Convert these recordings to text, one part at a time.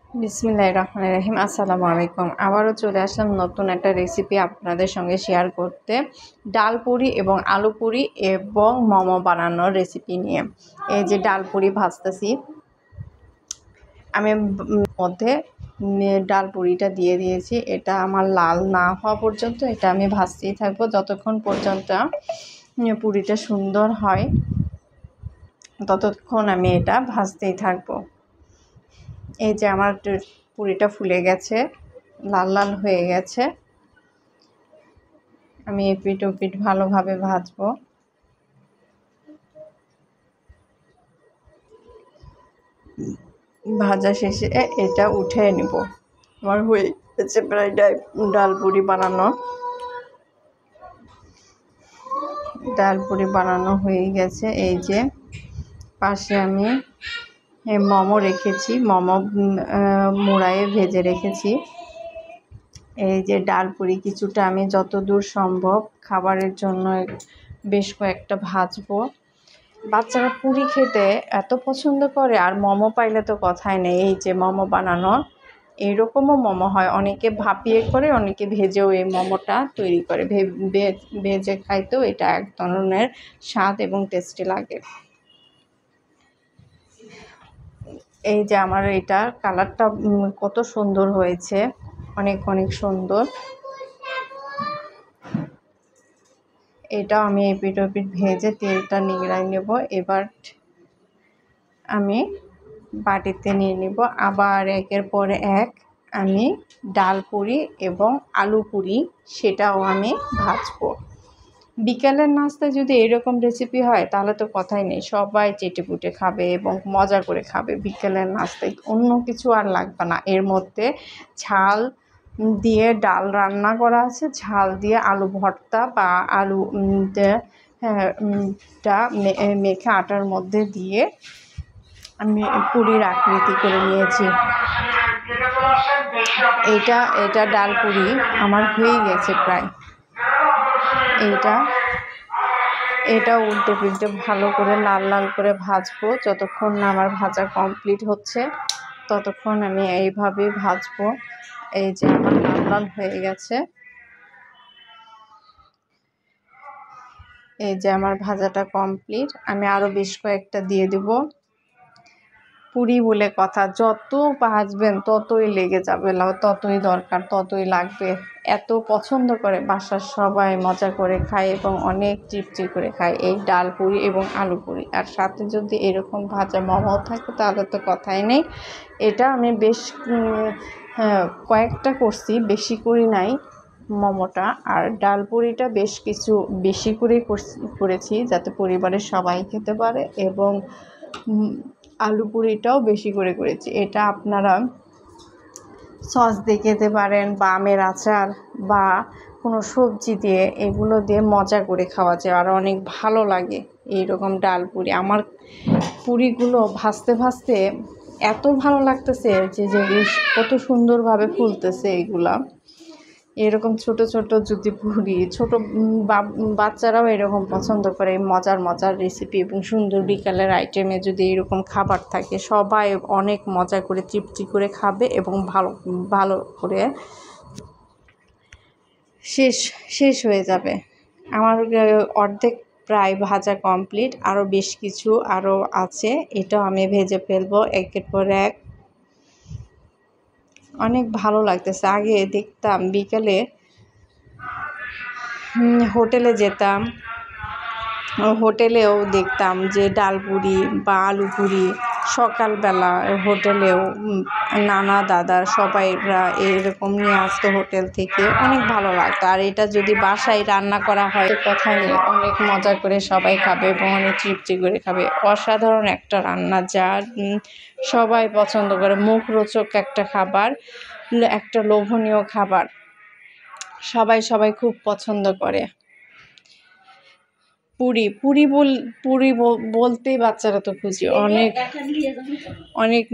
বিসমিল্লাহির রহমানির রহিম। আসসালামু আলাইকুম। আবারও চলে আসলাম নতুন একটা রেসিপি আপনাদের সঙ্গে শেয়ার করতে, ডাল পুরি এবং আলু পুরি এবং মোমো বানানোর রেসিপি নিয়ে। এই যে ডাল পুরি ভাজতেছি আমি, মধ্যে ডাল পুরিটা দিয়ে দিয়েছি। এটা আমার লাল না হওয়া পর্যন্ত এটা আমি ভাজতেই থাকবো, যতক্ষণ পর্যন্ত পুরিটা সুন্দর হয় ততক্ষণ আমি এটা ভাজতেই থাকবো। এই যে আমার পুরিটা ফুলে গেছে, লাল লাল হয়ে গেছে। আমি এপিট ওপিট ভালোভাবে ভাজবো। ভাজা শেষে এটা উঠে নিব। আমার হয়ে গেছে প্রায় ডাল পুরি বানানো। ডাল পুরি বানানো হয়ে গেছে। এই যে পাশে আমি মোমো রেখেছি, মোমো মুড়ায়ে ভেজে রেখেছি। এই যে ডাল পুরি কিছুটা আমি যতদূর সম্ভব খাবারের জন্য বেশ কয়েকটা ভাজবো। বাচ্চারা পুরি খেতে এত পছন্দ করে, আর মোমো পাইলে তো কথাই নেই। এই যে মোমো বানানো, এইরকমও মোমো হয়, অনেকে ভাপিয়ে করে, অনেকে ভেজেও এই মোমোটা তৈরি করে। ভেজে খাইতেও এটা এক ধরনের স্বাদ এবং টেস্টি লাগে। এই যে আমার এটা কালারটা কত সুন্দর হয়েছে, অনেক অনেক সুন্দর। এটাও আমি এপিট ওপিট ভেজে তেলটা নিংড়াই নেব। এবার আমি বাটিতে নিয়ে নেব। আবার একের পর এক আমি ডাল পুরি এবং আলু পুরি সেটাও আমি ভাজবো। বিকেলের নাস্তায় যদি এরকম রেসিপি হয় তাহলে তো কথাই নেই, সবাই চেটেপুটে খাবে এবং মজা করে খাবে। বিকেলের নাস্তায় অন্য কিছু আর লাগবে না। এর মধ্যে ঝাল দিয়ে ডাল রান্না করা আছে, ঝাল দিয়ে আলু ভর্তা বা আলু মেখে আটার মধ্যে দিয়ে আমি পুরির আকৃতি করে নিয়েছি। এটা ডাল পুরি আমার হয়ে গেছে প্রায়। এটা উল্টে পিল্টে ভালো করে লাল লাল করে ভাজবো। যতক্ষণ না আমার ভাজা কমপ্লিট হচ্ছে ততক্ষণ আমি এইভাবেই ভাজবো। এই যে আমার লাল লাল হয়ে গেছে। এই যে আমার ভাজাটা কমপ্লিট। আমি আরও বেশ কয়েকটা দিয়ে দেব। পুরি বলে কথা, যত ভাজবেন ততই লেগে যাবে, ততই দরকার, ততই লাগবে। এত পছন্দ করে বাসার সবাই, মজা করে খায় এবং অনেক তৃপ্তি করে খায় এই ডাল পুরি এবং আলু পুরি। আর সাথে যদি এরকম ভাজা মোমো থাকে তাহলে তো কথাই নেই। এটা আমি বেশ কয়েকটা করছি, বেশি করি নাই মোমোটা। আর ডাল পুরিটা বেশ কিছু বেশি করেই করেছি যাতে পরিবারের সবাই খেতে পারে, এবং আলু পুরিটাও বেশি করে করেছি। এটা আপনারা সস দিয়ে খেতে পারেন, বা আমের আচার বা কোনো সবজি দিয়ে, এগুলো দিয়ে মজা করে খাওয়া যায়, আর অনেক ভালো লাগে এইরকম ডাল পুরি। আমার পুরিগুলো ভাজতে ভাজতে এত ভালো লাগতেছে যে কত সুন্দরভাবে ফুলতেছে এগুলা। এরকম ছোট ছোট যদি পুরি, ছোট বাচ্চারাও এরকম পছন্দ করে মজার মজার রেসিপি এবং সুন্দর বিকালের আইটেমে যদি এরকম খাবার থাকে, সবাই অনেক মজা করে তৃপ্তি করে খাবে এবং ভালো করে শেষ হয়ে যাবে। আমার অর্ধেক প্রায় ভাজা কমপ্লিট, আরও বেশ কিছু আরও আছে, এটাও আমি ভেজে ফেলবো একের পর এক। অনেক ভালো লাগতেছে। আগে দেখতাম বিকেলে হোটেলে যেতাম, হোটেলেও দেখতাম যে ডাল পুরি বা আলু পুরি সকালবেলা হোটেলেও নানা দাদা সবাইরা এরকম নিয়ে আসতো হোটেল থেকে, অনেক ভালো লাগতো। আর এটা যদি বাসায় রান্না করা হয় কথা নেই, অনেক মজা করে সবাই খাবে এবং অনেক তৃপ্তি করে খাবে। অসাধারণ একটা রান্না, যা সবাই পছন্দ করে, মুখরোচক একটা খাবার, একটা লোভনীয় খাবার, সবাই খুব পছন্দ করে। পুরি বলতেই বাচ্চারা তো খুশি, অনেক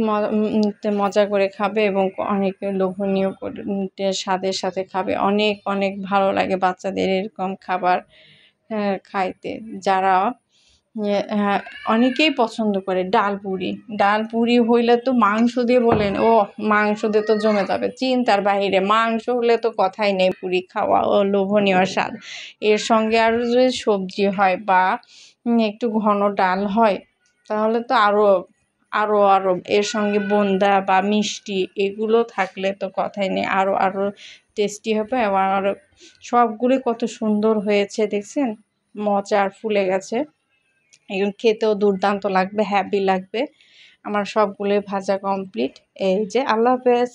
মজা করে খাবে এবং অনেক লোভনীয় করে স্বাদের সাথে খাবে। অনেক ভালো লাগে বাচ্চাদের এরকম খাবার খাইতে। যারা হ্যাঁ, অনেকেই পছন্দ করে ডাল পুরি হইলে তো মাংস দিয়ে বলেন, ও মাংস দিয়ে তো জমে যাবে চিন্তার বাহিরে। মাংস হলে তো কথাই নেই, পুরি খাওয়া ও লোভনীয় স্বাদ। এর সঙ্গে আরও যদি সবজি হয় বা একটু ঘন ডাল হয়, তাহলে তো আরও এর সঙ্গে বোন্দা বা মিষ্টি এগুলো থাকলে তো কথাই নেই, আরও টেস্টি হবে। আর সবগুলি কত সুন্দর হয়েছে দেখছেন, মজার ফুলে গেছে। এখন খেতেও দুর্দান্ত লাগবে, হ্যাভি লাগবে। আমার সবগুলোই ভাজা কমপ্লিট। এই যে, আল্লাহ হাফেজ।